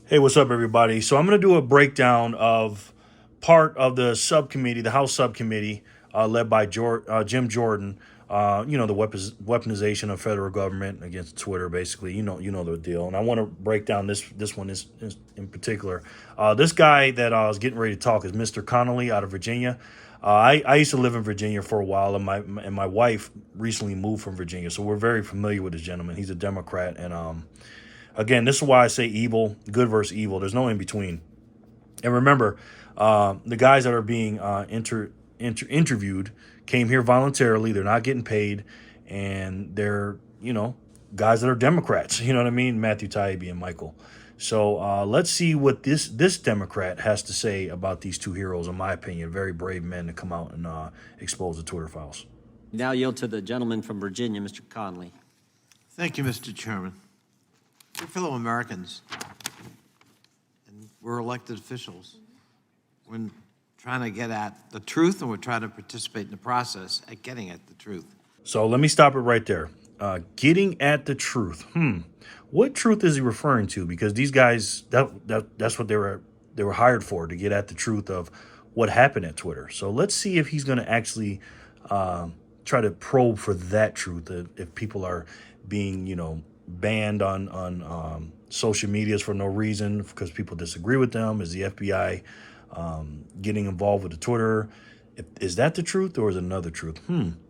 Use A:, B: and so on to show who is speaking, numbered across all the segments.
A: Hey, what's up, everybody? So I'm going to do a breakdown of part of the subcommittee, the House subcommittee, led by Jim Jordan. The weaponization of federal government against Twitter, basically. You know the deal. And I want to break down this one is in particular. This guy that I was getting ready to talk is Mr. Connolly out of Virginia. I used to live in Virginia for a while, and my wife recently moved from Virginia, so we're very familiar with this gentleman. He's a Democrat, and again, this is why I say evil, good versus evil. There's no in between. And remember, the guys that are being interviewed came here voluntarily. They're not getting paid, and they're guys that are Democrats. You know what I mean? Matthew Taibbi and Michael. So let's see what this Democrat has to say about these two heroes. In my opinion, very brave men to come out and expose the Twitter files.
B: Now yield to the gentleman from Virginia, Mr. Conley.
C: Thank you, Mr. Chairman. Dear fellow Americans, and we're elected officials. We're trying to get at the truth, and we're trying to participate in the process at getting at the truth.
A: So let me stop it right there. Getting at the truth. What truth is he referring to? Because these guys, that's what they were hired for, to get at the truth of what happened at Twitter. So let's see if he's going to actually try to probe for that truth. If people are being, banned on social medias for no reason because people disagree with them. Is the FBI getting involved with the Twitter? Is that the truth, or is it another truth?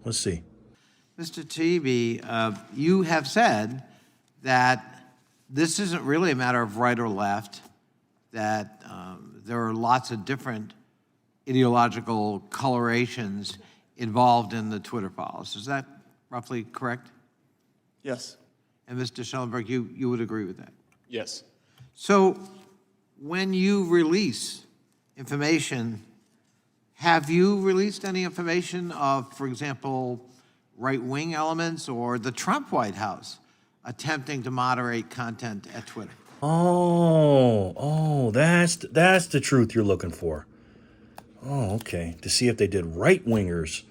A: Let's see.
C: Mr. Taibbi, you have said that this isn't really a matter of right or left, that there are lots of different ideological colorations involved in the Twitter files. Is that roughly correct?
D: Yes.
C: And Mr. Schellenberg, you would agree with that?
D: Yes.
C: So when you release information, have you released any information of, for example, right-wing elements or the Trump White House attempting to moderate content at Twitter?
A: Oh, that's the truth you're looking for. Oh, okay. To see if they did right-wingers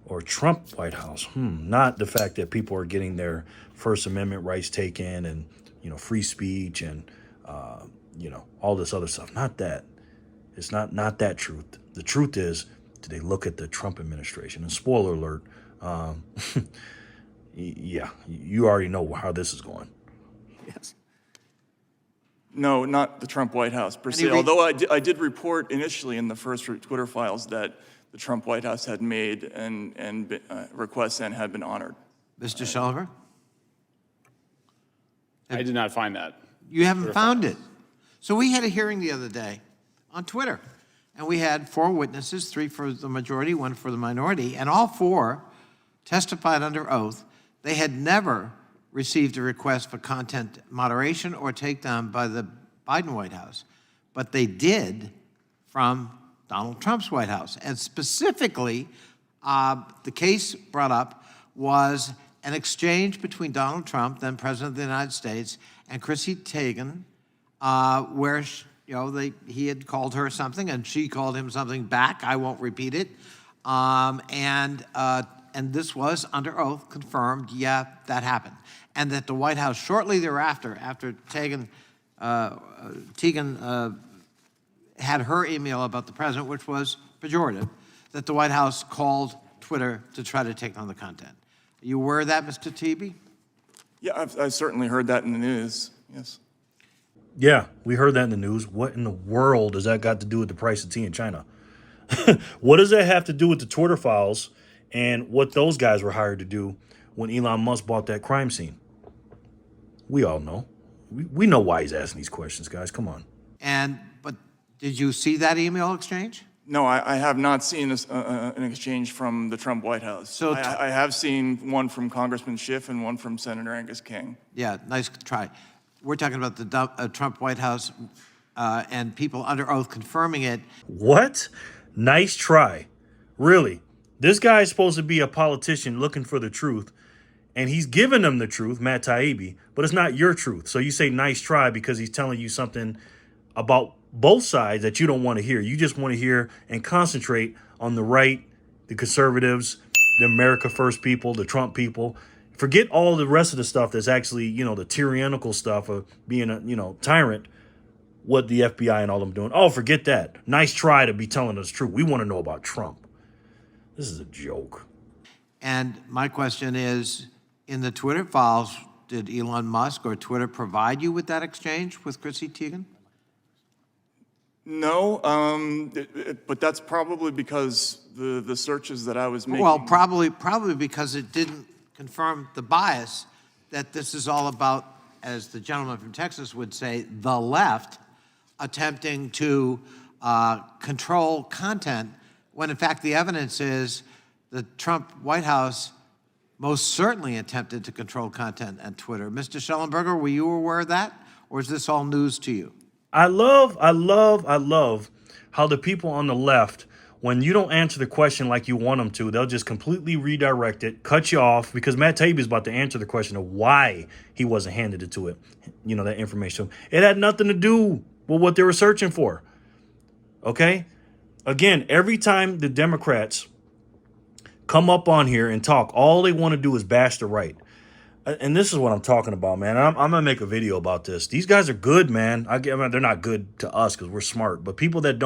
A: or Trump White House. Not the fact that people are getting their First Amendment rights taken and, free speech and, all this other stuff. Not that. It's not that truth. The truth is, did they look at the Trump administration? And spoiler alert, yeah, you already know how this is going.
D: Yes. No, not the Trump White House per se, although I did report initially in the first Twitter files that the Trump White House had made and requests and had been honored.
C: Mr. Schellenberg?
E: I did not find that.
C: You haven't found it. So we had a hearing the other day on Twitter, and we had 4 witnesses, 3 for the majority, 1 for the minority, and all 4 testified under oath they had never received a request for content moderation or takedown by the Biden White House, but they did from Donald Trump's White House. And specifically, the case brought up was an exchange between Donald Trump, then President of the United States, and Chrissy Teigen, where he had called her something and she called him something back. I won't repeat it. And this was under oath confirmed. Yeah, that happened, and that the White House shortly thereafter, after Teigen had her email about the president, which was pejorative, that the White House called Twitter to try to take on the content. Are you aware of that, Mr. Taibbi?
D: Yeah, I've certainly heard that in the news, yes.
A: Yeah, we heard that in the news. What in the world does that got to do with the price of tea in China? What does that have to do with the Twitter files and what those guys were hired to do when Elon Musk bought that crime scene? We all know. We know why he's asking these questions, guys. Come on.
C: But did you see that email exchange?
D: No, I have not seen an exchange from the Trump White House.
C: So
D: I have seen one from Congressman Schiff and one from Senator Angus King.
C: Yeah, nice try. We're talking about the Trump White House and people under oath confirming it.
A: What? Nice try. Really? This guy is supposed to be a politician looking for the truth, and he's giving them the truth, Matt Taibbi, but it's not your truth. So you say nice try because he's telling you something about both sides that you don't want to hear. You just want to hear and concentrate on the right, the conservatives, the America First people, the Trump people. Forget all the rest of the stuff that's actually, the tyrannical stuff of being a, tyrant. what the FBI and all them doing. Oh, forget that. Nice try to be telling us the truth. We want to know about Trump. This is a joke.
C: And my question is, in the Twitter files, did Elon Musk or Twitter provide you with that exchange with Chrissy Teigen?
D: No, but that's probably because the searches that I was making.
C: Well, probably because it didn't confirm the bias that this is all about, as the gentleman from Texas would say, the left attempting to control content, when in fact the evidence is the Trump White House most certainly attempted to control content on Twitter. Mr. Schellenberger, were you aware of that, or is this all news to you?
A: I love how the people on the left, when you don't answer the question like you want them to, they'll just completely redirect it, cut you off, because Matt Taibbi is about to answer the question of why he wasn't handed it to it. You know, that information. It had nothing to do with what they were searching for. Okay? Again, every time the Democrats come up on here and talk, all they want to do is bash the right. And this is what I'm talking about, man. I'm going to make a video about this. These guys are good, man. I mean, they're not good to us because we're smart. But people that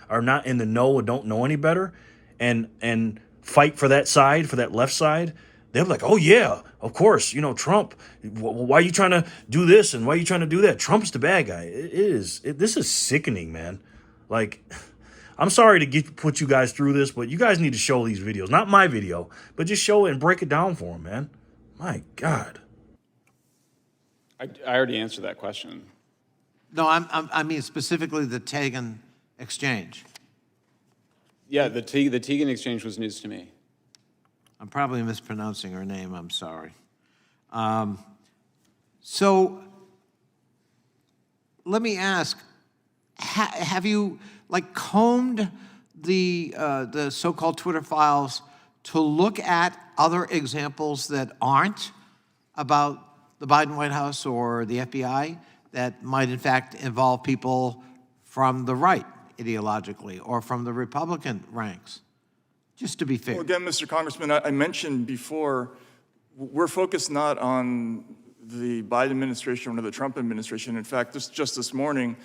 A: are not in the know or don't know any better and fight for that side, for that left side, they're like, oh, yeah, of course, you know, Trump. Why are you trying to do this and why are you trying to do that? Trump's the bad guy. This is sickening, man. Like, I'm sorry to put you guys through this, but you guys need to show these videos. Not my video, but just show it and break it down for them, man. My God.
E: I already answered that question.
C: No, I mean specifically the Teigen exchange.
E: Yeah, the Teigen exchange was news to me.
C: I'm probably mispronouncing her name. I'm sorry. So let me ask, have you combed the so-called Twitter files to look at other examples that aren't about the Biden White House or the FBI that might in fact involve people from the right ideologically or from the Republican ranks? Just to be fair.
D: Well, again, Mr. Congressman, I mentioned before, we're focused not on the Biden administration or the Trump administration. In fact, just this morning,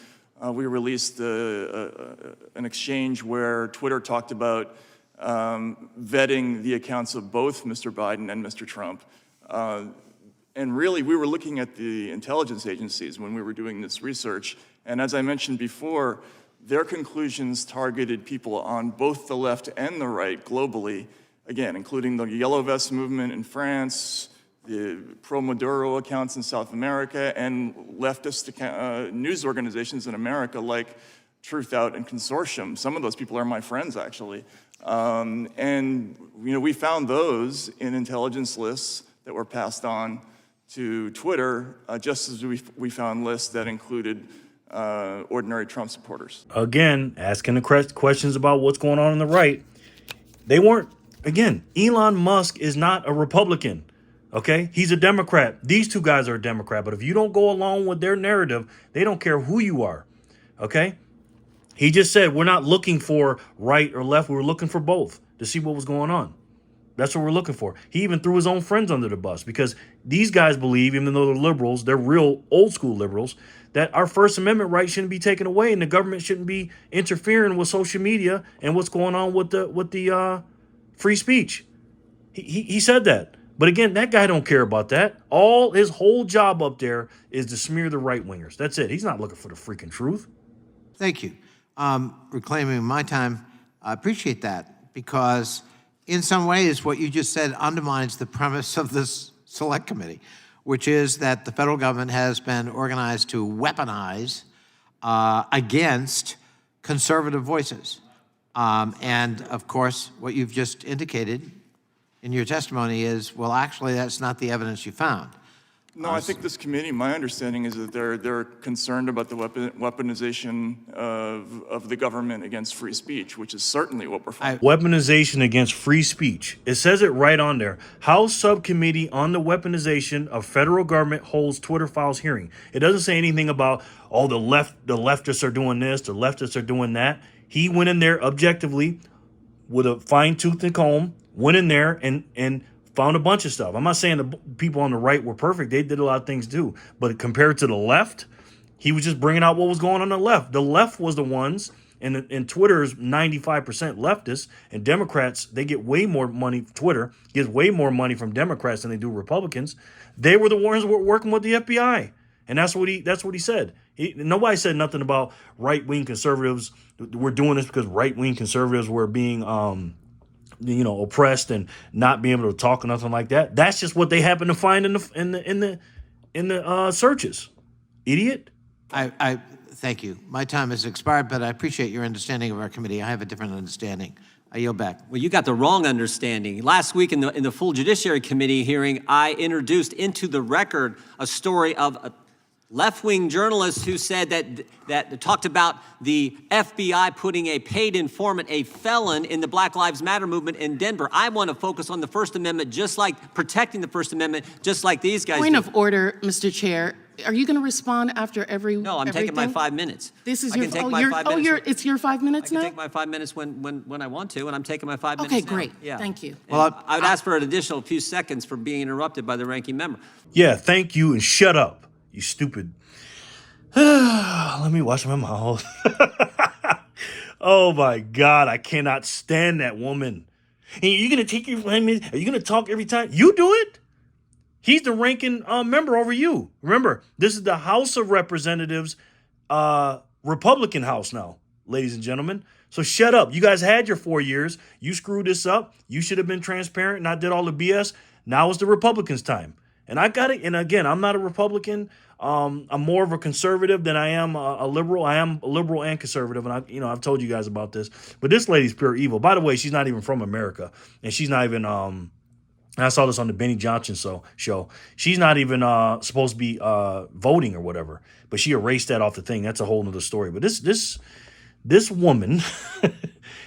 D: we released an exchange where Twitter talked about vetting the accounts of both Mr. Biden and Mr. Trump. And really, we were looking at the intelligence agencies when we were doing this research. And as I mentioned before, their conclusions targeted people on both the left and the right globally, again, including the Yellow Vest movement in France, the pro-Maduro accounts in South America, and leftist news organizations in America like Truth Out and Consortium. Some of those people are my friends, actually. And we found those in intelligence lists that were passed on to Twitter, just as we found lists that included ordinary Trump supporters.
A: Again, asking the questions about what's going on the right. They weren't, again, Elon Musk is not a Republican, okay? He's a Democrat. These two guys are a Democrat, but if you don't go along with their narrative, they don't care who you are, okay? He just said, we're not looking for right or left. We were looking for both to see what was going on. That's what we're looking for. He even threw his own friends under the bus because these guys believe, even though they're liberals, they're real old school liberals, that our First Amendment rights shouldn't be taken away and the government shouldn't be interfering with social media and what's going on with the free speech. He said that. But again, that guy don't care about that. His whole job up there is to smear the right wingers. That's it. He's not looking for the freaking truth.
C: Thank you. Reclaiming my time, I appreciate that because in some ways what you just said undermines the premise of this select committee, which is that the federal government has been organized to weaponize against conservative voices. And of course, what you've just indicated in your testimony is, well, actually, that's not the evidence you found.
D: No, I think this committee, my understanding is that they're concerned about the weaponization of the government against free speech, which is certainly what we're finding.
A: Weaponization against free speech. It says it right on there. House Subcommittee on the Weaponization of Federal Government holds Twitter files hearing. It doesn't say anything about, oh, the leftists are doing this, the leftists are doing that. He went in there objectively with a fine-tooth comb, went in there and found a bunch of stuff. I'm not saying the people on the right were perfect. They did a lot of things too. But compared to the left, He was just bringing out what was going on the left. The left was the ones, and Twitter's 95% leftists, and Democrats, they get way more money. Twitter gets way more money from Democrats than they do Republicans. They were the ones who were working with the FBI, and that's what he said. Nobody said nothing about right-wing conservatives. We're doing this because right-wing conservatives were being oppressed and not being able to talk or nothing like that. That's just what they happen to find in the searches. Idiot.
C: I thank you. My time has expired, but I appreciate your understanding of our committee. I have a different understanding. I yield back.
B: Well, you got the wrong understanding. Last week in the full Judiciary Committee hearing, I introduced into the record a story of a left-wing journalist who said that talked about the FBI putting a paid informant, a felon, in the Black Lives Matter movement in Denver. I want to focus on the First Amendment, just like protecting the First Amendment, just like these guys
F: Point
B: do.
F: of order, Mr. Chair. Are you going to respond after every?
B: No, I'm taking my 5 minutes.
F: This is
B: I
F: your.
B: can take
F: Oh,
B: my
F: you're,
B: 5
F: oh,
B: minutes.
F: you're. It's your 5 minutes
B: I
F: now.
B: can take my 5 minutes when I want to, and I'm taking my 5 minutes.
F: Okay,
B: now.
F: great.
B: Yeah.
F: Thank you.
B: Well, I would ask for an additional few seconds for being interrupted by the ranking member.
A: Yeah, thank you, and shut up, you stupid. Let me wash my mouth. Oh my God, I cannot stand that woman. Hey, are you gonna take your 5 minutes? Are you gonna talk every time? You do it. He's the ranking member over you. Remember, this is the House of Representatives, Republican House now, ladies and gentlemen. So shut up. You guys had your 4 years. You screwed this up. You should have been transparent, not did all the BS. Now it's the Republicans' time. And I got it. And again, I'm not a Republican. I'm more of a conservative than I am a liberal. I am a liberal and conservative, and I've told you guys about this. But this lady's pure evil. By the way, she's not even from America, and she's not even. I saw this on the Benny Johnson show. She's not even supposed to be voting or whatever, but she erased that off the thing. That's a whole nother story. But this woman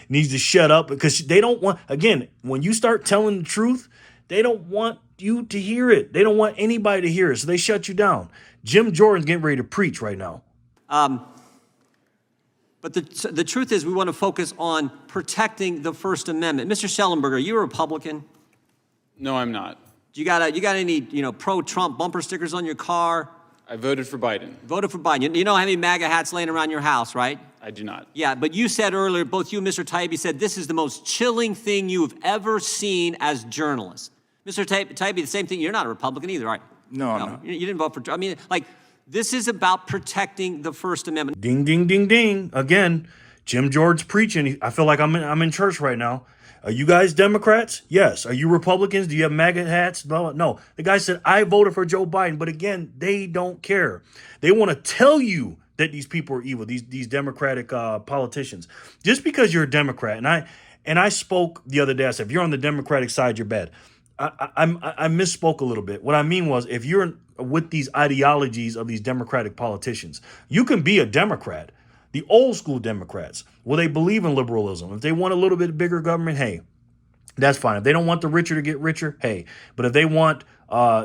A: needs to shut up, because they don't want. Again, when you start telling the truth, they don't want you to hear it. They don't want anybody to hear it, so they shut you down. Jim Jordan's getting ready to preach right now.
B: But the truth is, we want to focus on protecting the First Amendment. Mr. Schellenberger, are you a Republican?
E: No, I'm not.
B: You got any pro-Trump bumper stickers on your car?
E: I voted for Biden.
B: Voted for Biden. You don't have any MAGA hats laying around your house, right?
E: I do not.
B: Yeah, but you said earlier, both you and Mr. Taibbi said this is the most chilling thing you've ever seen as journalists. Mr. Taibbi, the same thing. You're not a Republican either, right?
D: No, I'm not.
B: You didn't vote for. I mean, this is about protecting the First Amendment.
A: Ding, ding, ding, ding. Again, Jim Jordan's preaching. I feel like I'm in church right now. Are you guys Democrats? Yes. Are you Republicans? Do you have MAGA hats? No. The guy said, I voted for Joe Biden. But again, they don't care. They want to tell you that these people are evil, these Democratic politicians. Just because you're a Democrat, and I spoke the other day, I said, if you're on the Democratic side, you're bad. I misspoke a little bit. What I mean was, if you're with these ideologies of these Democratic politicians, you can be a Democrat. The old school Democrats, well, they believe in liberalism. If they want a little bit bigger government, hey, that's fine. If they don't want the richer to get richer, hey. But if they want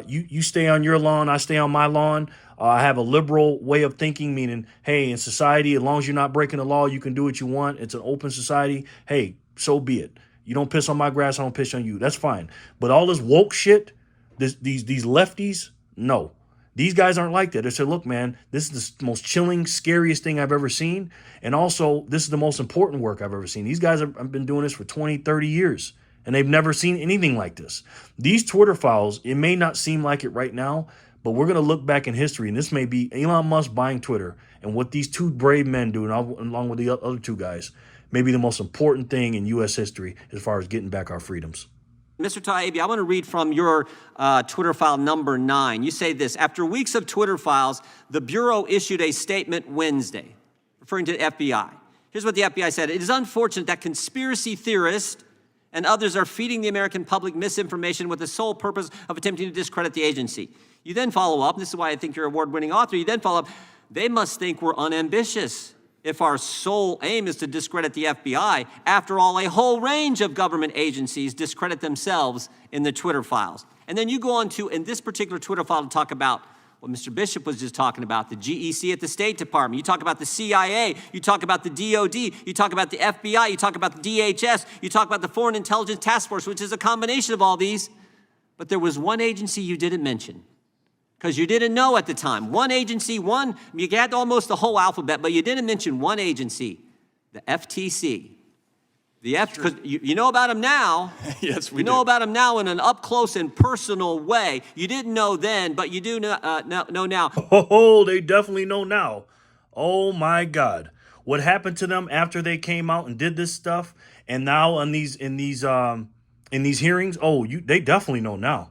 A: you stay on your lawn, I stay on my lawn. I have a liberal way of thinking, meaning, hey, in society, as long as you're not breaking the law, you can do what you want. It's an open society. Hey, so be it. You don't piss on my grass, I don't piss on you. That's fine. But all this woke shit, these lefties, no. These guys aren't like that. They said, look, man, this is the most chilling, scariest thing I've ever seen. And also, this is the most important work I've ever seen. These guys have been doing this for 20, 30 years, and they've never seen anything like this. These Twitter files, it may not seem like it right now, but we're going to look back in history, and this may be Elon Musk buying Twitter, and what these two brave men do, and along with the other two guys, may be the most important thing in U.S. history as far as getting back our freedoms.
B: Mr. Taibbi, I want to read from your Twitter file number 9. You say this: after weeks of Twitter files, the Bureau issued a statement Wednesday, referring to the FBI. Here's what the FBI said. It is unfortunate that conspiracy theorists and others are feeding the American public misinformation with the sole purpose of attempting to discredit the agency. You then follow up, and this is why I think you're an award-winning author, you then follow up, they must think we're unambitious if our sole aim is to discredit the FBI. After all, a whole range of government agencies discredit themselves in the Twitter files. And then you go on to, in this particular Twitter file, to talk about what Mr. Bishop was just talking about, the GEC at the State Department. You talk about the CIA. You talk about the DOD. You talk about the FBI. You talk about the DHS. You talk about the Foreign Intelligence Task Force, which is a combination of all these. But there was one agency you didn't mention, because you didn't know at the time. One agency, you had almost the whole alphabet, but you didn't mention one agency, the FTC. Because you know about them now.
D: Yes, we
B: You know about them now in an up close and personal way. You didn't know then, but you do know now.
A: Oh, they definitely know now. Oh my God, what happened to them after they came out and did this stuff, and now in these hearings? Oh, they definitely know now.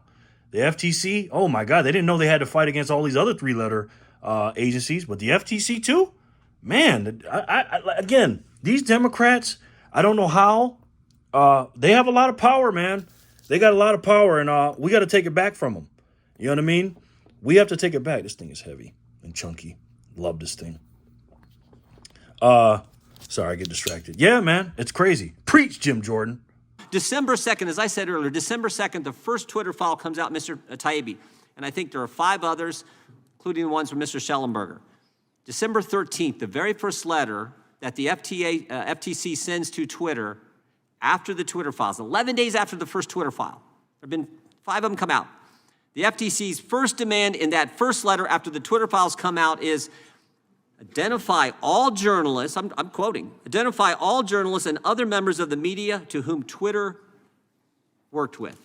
A: The FTC. Oh my God, they didn't know they had to fight against all these other three-letter agencies, but the FTC too. Man, again, these Democrats. I don't know how. They have a lot of power, man. They got a lot of power, and we got to take it back from them. You know what I mean? We have to take it back. This thing is heavy and chunky. Love this thing. Sorry, I get distracted. Yeah, man, it's crazy. Preach, Jim Jordan.
B: December 2nd, as I said earlier, December 2nd, the first Twitter file comes out, Mr. Taibbi. And I think there are 5 others, including the ones from Mr. Schellenberger. December 13th, the very first letter that the FTC sends to Twitter after the Twitter files, 11 days after the first Twitter file. There have been 5 of them come out. The FTC's first demand in that first letter after the Twitter files come out is identify all journalists, I'm quoting, identify all journalists and other members of the media to whom Twitter worked with.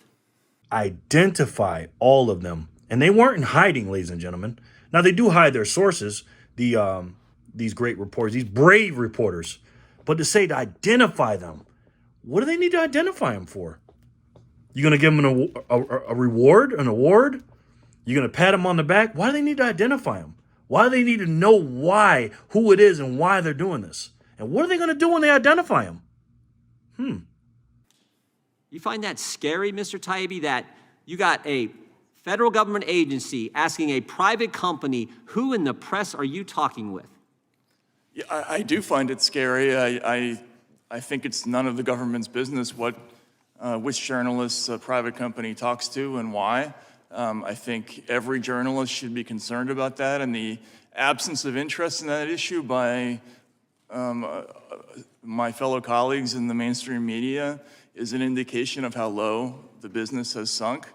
A: Identify all of them. And they weren't in hiding, ladies and gentlemen. Now, they do hide their sources, these great reporters, these brave reporters. But to say to identify them, what do they need to identify them for? You going to give them a reward, an award? You're going to pat them on the back? Why do they need to identify them? Why do they need to know who it is and why they're doing this? And what are they going to do when they identify them?
B: You find that scary, Mr. Taibbi, that you got a federal government agency asking a private company, who in the press are you talking with?
D: Yeah, I do find it scary. I think it's none of the government's business which journalists a private company talks to and why. I think every journalist should be concerned about that, and the absence of interest in that issue by my fellow colleagues in the mainstream media is an indication of how low the business has sunk.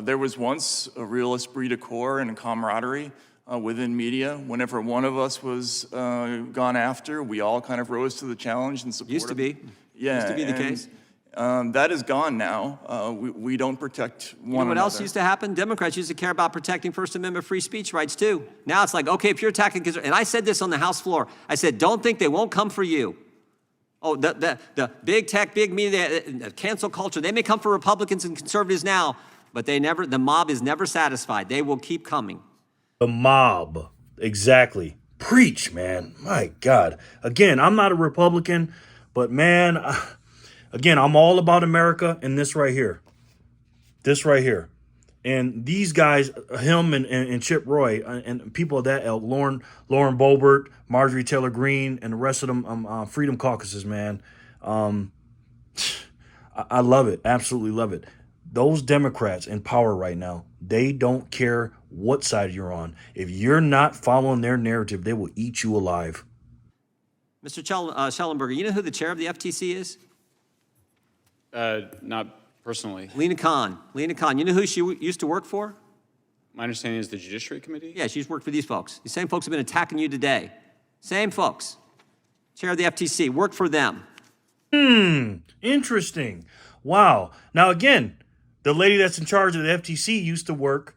D: There was once a real esprit de corps and a camaraderie within media. Whenever one of us was gone after, we all kind of rose to the challenge and supported.
B: Used to be.
D: Yeah,
B: Used to be the case.
D: That is gone now. We don't protect one another.
B: You know what else used to happen? Democrats used to care about protecting First Amendment free speech rights too. Now it's like, okay, if you're attacking, and I said this on the House floor, I said, don't think they won't come for you. Oh, the big tech, big media, cancel culture, they may come for Republicans and conservatives now, but the mob is never satisfied. They will keep coming.
A: The mob. Exactly. Preach, man. My God. Again, I'm not a Republican, but man, again, I'm all about America and this right here. This right here. And these guys, him and Chip Roy and people of that ilk, Lauren Boebert, Marjorie Taylor Greene, and the rest of them Freedom Caucuses, man. I love it. Absolutely love it. Those Democrats in power right now, they don't care what side you're on. If you're not following their narrative, they will eat you alive.
B: Mr. Schellenberger, you know who the chair of the FTC is?
E: Not personally.
B: Lena Khan. Lena Khan. You know who she used to work for?
E: My understanding is the Judiciary Committee?
B: Yeah, she's worked for these folks. These same folks have been attacking you today. Same folks. Chair of the FTC. Worked for them.
A: Interesting. Wow. Now, again, the lady that's in charge of the FTC used to work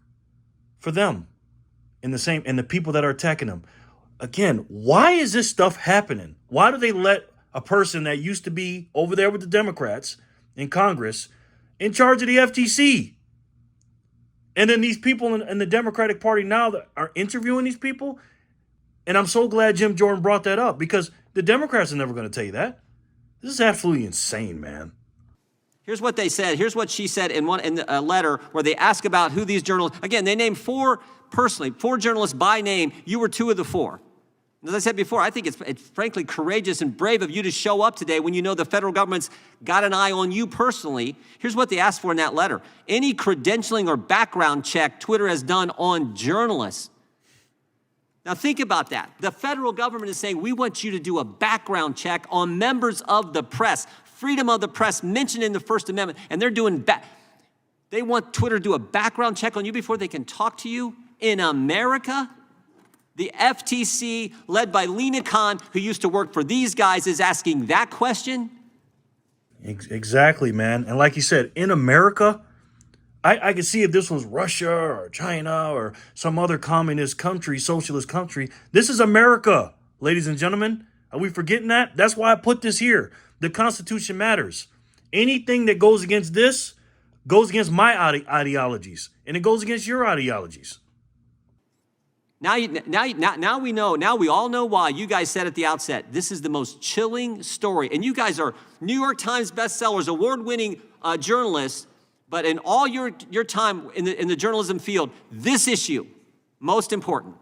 A: for them and the people that are attacking them. Again, why is this stuff happening? Why do they let a person that used to be over there with the Democrats in Congress in charge of the FTC? And then these people in the Democratic Party now that are interviewing these people. And I'm so glad Jim Jordan brought that up, because the Democrats are never going to tell you that. This is absolutely insane, man.
B: Here's what they said. Here's what she said in a letter where they ask about who these journalists, again, they named 4 journalists by name. You were 2 of the 4. As I said before, I think it's frankly courageous and brave of you to show up today when you know the federal government's got an eye on you personally. Here's what they asked for in that letter. Any credentialing or background check Twitter has done on journalists. Now think about that. The federal government is saying, we want you to do a background check on members of the press. Freedom of the press mentioned in the First Amendment, and they're doing they want Twitter to do a background check on you before they can talk to you. in America? The FTC, led by Lena Khan, who used to work for these guys, is asking that question?
A: Exactly, man. And like you said, in America, I could see if this was Russia or China or some other communist country, socialist country. This is America, ladies and gentlemen. Are we forgetting that? That's why I put this here. The Constitution matters. Anything that goes against this goes against my ideologies, and it goes against your ideologies.
B: Now we know, now we all know why. You guys said at the outset, this is the most chilling story. And you guys are New York Times bestsellers, award-winning journalists, but in all your time in the journalism field, this issue, most important.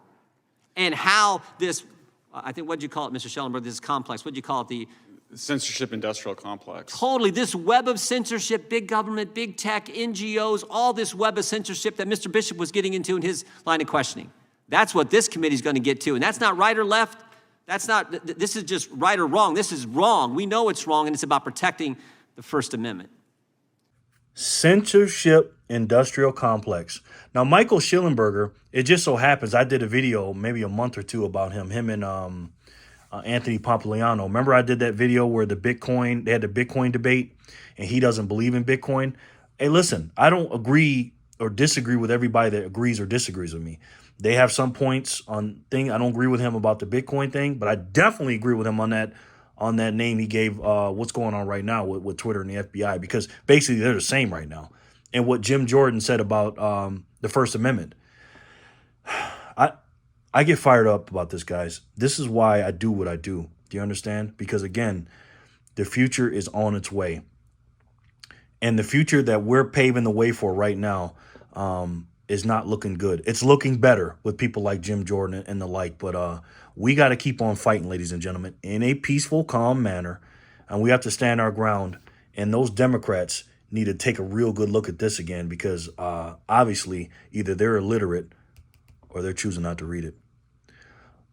B: And how this, I think, what'd you call it, Mr. Schellenberg, this complex, what'd you call it, the
E: Censorship industrial complex.
B: totally, this web of censorship, big government, big tech, NGOs, all this web of censorship that Mr. Bishop was getting into in his line of questioning. That's what this committee is going to get to. And that's not right or left. That's not, this is just right or wrong. This is wrong. We know it's wrong, and it's about protecting the First Amendment.
A: Censorship industrial complex. Now, Michael Schellenberger, it just so happens I did a video maybe a month or two about him and Anthony Pompliano. Remember I did that video where they had the Bitcoin debate and he doesn't believe in Bitcoin? Hey, listen, I don't agree or disagree with everybody that agrees or disagrees with me. They have some points on thing. I don't agree with him about the Bitcoin thing, but I definitely agree with him on that name he gave what's going on right now with Twitter and the FBI, because basically they're the same right now. And what Jim Jordan said about the First Amendment. I get fired up about this, guys. This is why I do what I do. Do you understand? Because again, the future is on its way. And the future that we're paving the way for right now is not looking good. It's looking better with people like Jim Jordan and the like. But we got to keep on fighting, ladies and gentlemen, in a peaceful, calm manner. And we have to stand our ground. And those Democrats need to take a real good look at this again, because obviously either they're illiterate or they're choosing not to read it.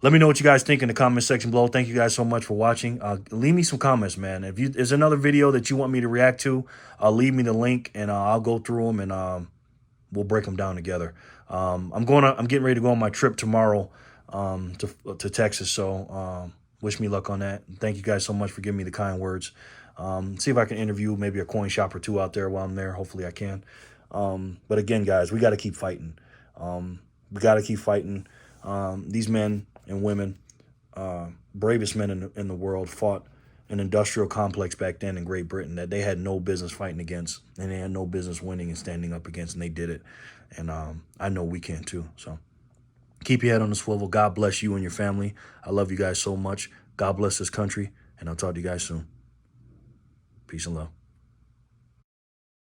A: Let me know what you guys think in the comment section below. Thank you guys so much for watching. Leave me some comments, man. If there's another video that you want me to react to, leave me the link and I'll go through them and we'll break them down together. I'm getting ready to go on my trip tomorrow to Texas. So wish me luck on that. Thank you guys so much for giving me the kind words. See if I can interview maybe a coin shop or two out there while I'm there. Hopefully I can. But again, guys, we got to keep fighting. We got to keep fighting. These men and women, bravest men in the world, fought an industrial complex back then in Great Britain that they had no business fighting against, and they had no business winning and standing up against, and they did it. And I know we can too. So keep your head on the swivel. God bless you and your family. I love you guys so much. God bless this country, and I'll talk to you guys soon. Peace and love.